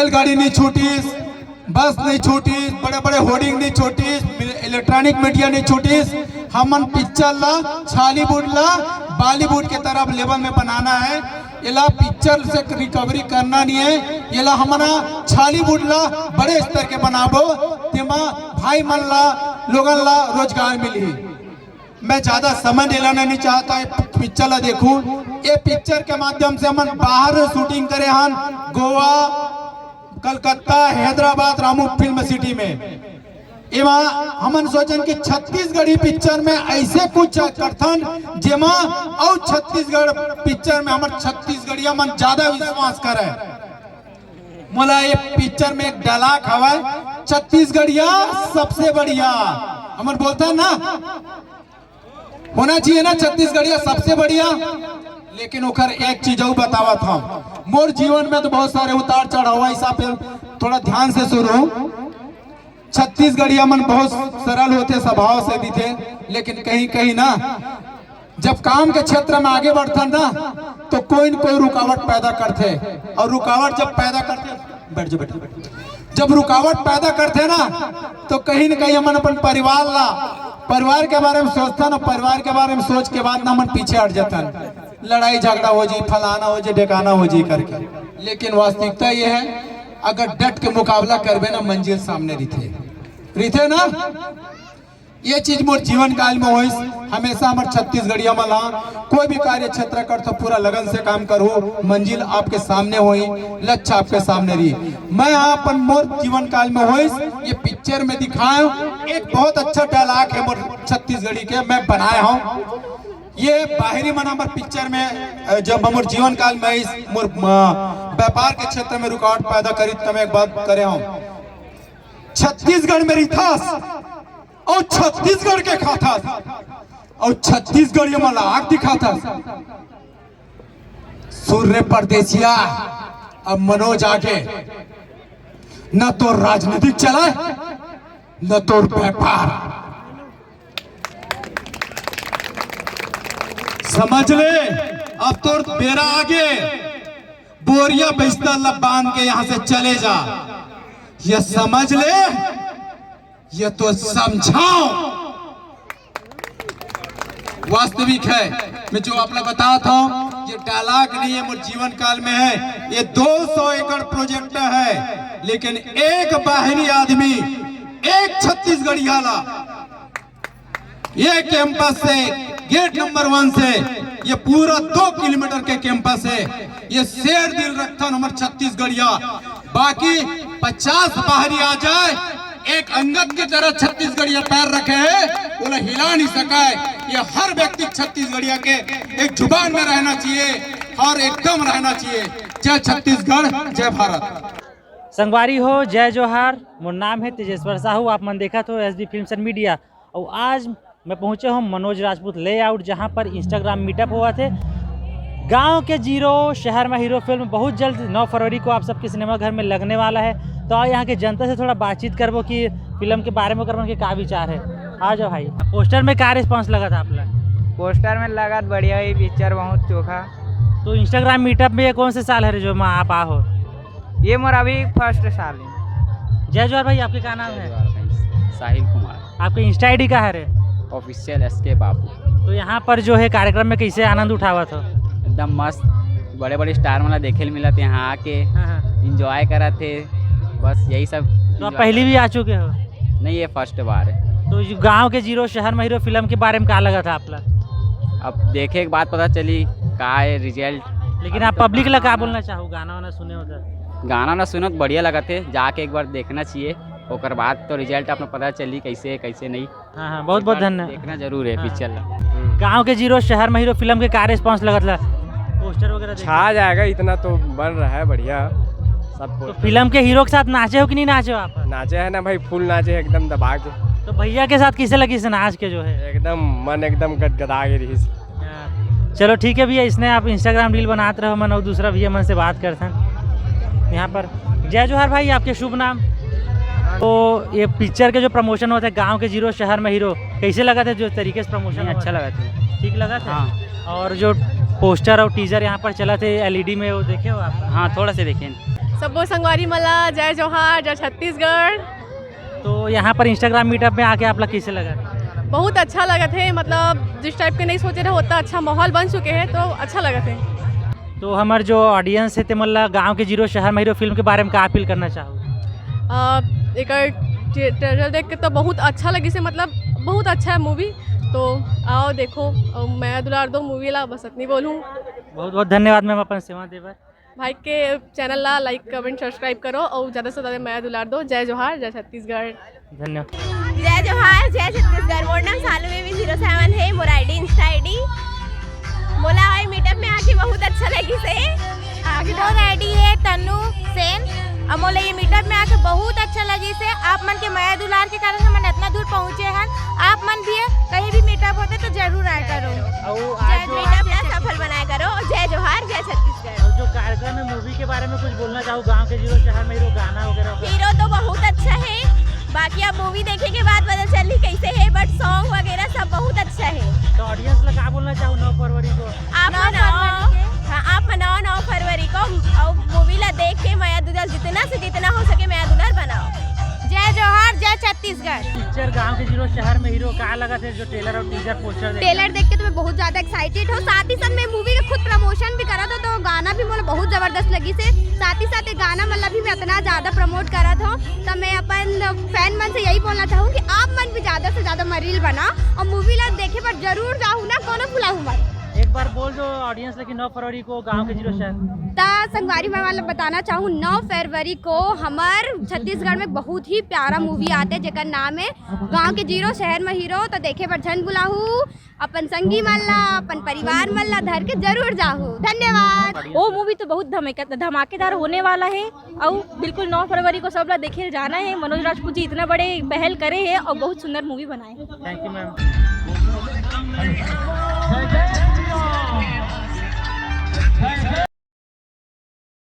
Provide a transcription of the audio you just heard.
रेलगाड़ी नहीं छूटी, बस नहीं छूटी, बड़े बड़े होर्डिंग नहीं छूटी, इलेक्ट्रॉनिक मीडिया नहीं छूटी। हमन पिक्चर ला छालीवुड ला बॉलीवुड के तरफ लेवल में बनाना है। इला पिक्चर से रिकवरी करना नहीं है, इला हमारा छालीवुड ला बड़े स्तर के बनाबो, तेमा भाई मन ला लोगन ला रोजगार मिली। मैं ज्यादा समय लेना नहीं चाहता, पिक्चर ला देखूं। ये पिक्चर के माध्यम से हम बाहर शूटिंग करे हन, गोवा, कलकत्ता, हैदराबाद, रामू फिल्म सिटी में। एमा हमन सोचन कि छत्तीसगढ़ी पिक्चर में ऐसे कुछ करथन जेमा और छत्तीसगढ़ पिक्चर में हमर छत्तीसगढ़िया मन ज्यादा विश्वास करे। मोला ये पिक्चर में एक डायलॉग हवाय, छत्तीसगढ़िया सबसे बढ़िया। हमन बोलता ना होना चाहिए ना छत्तीसगढ़िया सबसे बढ़िया। लेकिन ओकर एक चीज और बतावत हम, मोर जीवन में तो बहुत सारे उतार चढ़ाव, ऐसा फिर थोड़ा ध्यान से सुनो। छत्तीसगढ़िया मन बहुत सरल होते, स्वभाव से भी थे, लेकिन कहीं कहीं ना जब काम के क्षेत्र में आगे बढ़ता ना तो कोई न कोई रुकावट पैदा करते। और रुकावट जब पैदा करते, बैठ जाओ बैठ, जब रुकावट पैदा करते ना तो कहीं न कहीं हमन अपन परिवार के बारे में सोचता ना, परिवार के बारे में सोच के बाद ना मन पीछे हट जाता, लड़ाई झगड़ा हो जी, फलाना हो जी, ढेकाना हो जी करके। लेकिन वास्तविकता ये है, अगर डट के मुकाबला करबे ना मंजिल सामने रिथे ना। ये चीज मोर जीवन काल में होइस। हमेशा हमारे छत्तीसगढ़िया मला कोई भी कार्य क्षेत्र कर तो पूरा लगन से काम करो, मंजिल आपके सामने होई, लक्ष्य आपके सामने रही। मैं अपन मोर जीवन काल में होइस, ये पिक्चर में दिखाया एक बहुत अच्छा डायलॉग है मोर छत्तीसगढ़ी के, मैं बनाया हूँ। ये बाहरी मन हमारे पिक्चर में जब हमारे जीवन काल में मोर व्यापार के क्षेत्र में रुकावट पैदा करी, तो मैं एक बात करे हूँ, छत्तीसगढ़ में रिथास और छत्तीसगढ़ के खाता और छत्तीसगढ़ ये मलाक दिखाता। सूर्य परदेसिया अब मनोज आगे न तो राजनीतिक चला न तो व्यापार, समझ ले। अब तो बेरा आगे, बोरिया बेचता लब बांध के यहां से चले जा, ये समझ ले, ये तो समझाओ। वास्तविक है, मैं जो आपने बताया था, ये डायलॉग नहीं है, मेरे जीवन काल में है। ये 200 एकड़ प्रोजेक्ट है, लेकिन एक बाहरी आदमी, एक छत्तीसगढ़िया ला, ये कैंपस से गेट नंबर 1 से ये पूरा 2 किलोमीटर के कैंपस है। ये शेर दिल रखता हमारे छत्तीसगढ़िया। बाकी 50 बाहरी आ जाए, एक अंगद की तरह छत्तीसगढ़िया पैर रखे है, बोला हिला नहीं सका है। ये हर व्यक्ति छत्तीसगढ़िया के एक जुबान में रहना चाहिए और एकदम रहना चाहिए। जय छत्तीसगढ़, जय भारत। संगवारी हो, जय जोहार। मोर नाम है तेजेश्वर साहू, आप मन देखा तो SD फिल्म्स एंड मीडिया। और आज मैं पहुंचे हूँ मनोज राजपूत लेआउट, जहां पर इंस्टाग्राम मीटअप हुआ थे। गांव के जीरो शहर में हीरो फिल्म बहुत जल्द 9 फरवरी को आप सबके सिनेमा घर में लगने वाला है। तो आओ यहाँ के जनता से थोड़ा बातचीत करबो कि फिल्म के बारे में करबो कि क्या विचार है। आ जाओ भाई। पोस्टर में क्या रिस्पॉन्स लगा था आप लोग? पोस्टर में लगा बढ़िया ही, पिक्चर बहुत चोखा। तो इंस्टाग्राम मीटअप में ये कौन से साल है जो आप आ हो? ये मोर अभी फर्स्ट साल है। जय जोहार भाई, आपके क्या नाम है? साहिल कुमार। आपके इंस्टा ID का है? ऑफिशियल SK बाबू। तो यहाँ पर जो है कार्यक्रम में कैसे आनंद उठावा था? एकदम मस्त, बड़े बड़े स्टार वाला देखे मिला थे, यहाँ आके इंजॉय करा थे, बस यही सब। तो आप पहले भी आ चुके हो? नहीं, ये फर्स्ट बार है। तो गांव के जीरो शहर में हीरो फिल्म के बारे में क्या लगा था आप लोग? अब देखे एक बात पता चली का है रिजल्ट। लेकिन आप पब्लिक ला क्या बोलना चाहो? गाना वाना सुने उधर? गाना ना सुनो तो बढ़िया लगा थे, जाके एक बार देखना चाहिए, ओकर बाद तो रिजल्ट अपना पता चली कैसे है कैसे नहीं। हाँ, बहुत बहुत धन्यवाद। देखना जरूर है पिक्चर। गाँव के जीरो शहर में हीरो फिल्म के क्या रिस्पॉन्स लगा था? पोस्टर वगैरह छा जाएगा, इतना तो बन रहा है बढ़िया सब। तो फिल्म के हीरो के साथ नाचे हो कि नहीं नाचे हो आप? नाचे है ना भाई, फुल नाचे एकदम दबा के। तो भैया के साथ किसे लगी से नाच के जो है? एकदम मन एकदम गदगदा के रही। चलो ठीक है भैया, इसने आप इंस्टाग्राम रील बनाते रहो, मन और दूसरा भैया मन से बात करते हैं यहाँ पर। जय जोहार भाई, आपके शुभ नाम? तो ये पिक्चर के जो प्रमोशन होता है गांव के जीरो शहर में हीरो, कैसे लगा था जो तरीके से प्रमोशन? अच्छा लगा था, ठीक लगा था। हाँ। और जो पोस्टर और टीजर यहाँ पर चला थे LED में, वो देखे हो आप? हाँ, थोड़ा से देखें। सबो संगवारी मला जय जोहार, जय छत्तीसगढ़। तो यहाँ पर इंस्टाग्राम मीटअप में आके आप लोग कैसे लगा? बहुत अच्छा लगा थे, मतलब जिस टाइप के नहीं सोचे रहे होता अच्छा माहौल बन चुके हैं तो अच्छा लगा थे। तो हमारे जो ऑडियंस है ते मतलब गाँव के जीरो शहर में हीरो फिल्म के बारे में क्या अपील करना चाहो? एक ट्रेलर देख के तो बहुत अच्छा लगी से, मतलब बहुत अच्छा है मूवी, तो आओ देखो। और मैं दुलार दो मूवी ला बस इतनी बोलूँ। बहुत बहुत धन्यवाद मैम अपन सेवा देवर। भाई के चैनल ला लाइक कमेंट सब्सक्राइब करो और ज़्यादा से ज़्यादा मैं दुलार दो। जय जोहार, जय छत्तीसगढ़। धन्यवाद। जय जोहार, जय छत्तीसगढ़। मोर नाम सालू बेबी 07 है, मोर आईडी इंस्टा आईडी। मोला आई मीटअप में आके बहुत अच्छा लगी से। मोर आईडी है तनु सेन और मोला ये मीटअप में आके बहुत अच्छा लगी से। आप मन के माया दुलार के कारण हम इतना दूर पहुँचे हैं। आप मन भी कहीं भी मीटअप होते तो जरूर आया करो। मीटअप ना सफल बनाया करो। जय जोहार, जय छत्तीसगढ़। और जो कार्यक्रम है मूवी के बारे में कुछ बोलना चाहूँ, गांव के जीरो शहर में हीरो गाना वगैरह? हीरो तो बहुत अच्छा है, बाकी आप मूवी देखे के बाद पता चली कैसे है, बट सॉन्ग वगैरह सब बहुत अच्छा है। तो ऑडियंस लोग क्या बोलना चाहूँ 9 फरवरी को? आप मनाओ 9 फरवरी को और मूवी ला देख के माया दुलार जितना से जितना हो सके माया दुलार बनाओ। जय जोहार, जय छत्तीसगढ़। पिक्चर गांव के जीरो शहर में हीरो क्या लगा थे जो ट्रेलर और टीजर पोस्टर ट्रेलर देख के तो मैं बहुत ज्यादा एक्साइटेड हूँ। साथ ही साथ मैं मूवी का खुद प्रमोशन भी करा था, तो गाना भी मुझे बहुत जबरदस्त लगी से। साथ ही साथ गाना मतलब भी मैं इतना ज्यादा प्रमोट करा था, तो मैं अपन फैन मन से यही बोलना चाहूँ कि आप मन भी ज्यादा से ज्यादा मरील बना और मूवी ला देखे पर जरूर जाऊँ ना, कोनो भुलाऊँ मत। एक बार बोल दो ऑडियंस लेकिन 9 फरवरी को गांव के जीरो शहर। ता संगवारी मैं वाला बताना चाहूँ 9 फरवरी को हमार छत्तीसगढ़ में बहुत ही प्यारा मूवी आते हैं जेकर नाम है गांव के जीरो शहर में हीरो। तो देखे पर झन बुलाहू, अपन संगी मल्ला, अपन परिवार मल्ला धर के जरूर जाहू। धन्यवाद। वो मूवी तो बहुत धमाकेदार होने वाला है और बिल्कुल 9 फरवरी को सब लोग देखे जाना है। मनोज राजपूत जी इतना बड़े पहल करे हैं और बहुत सुंदर मूवी बनाए। Thank you ma'am.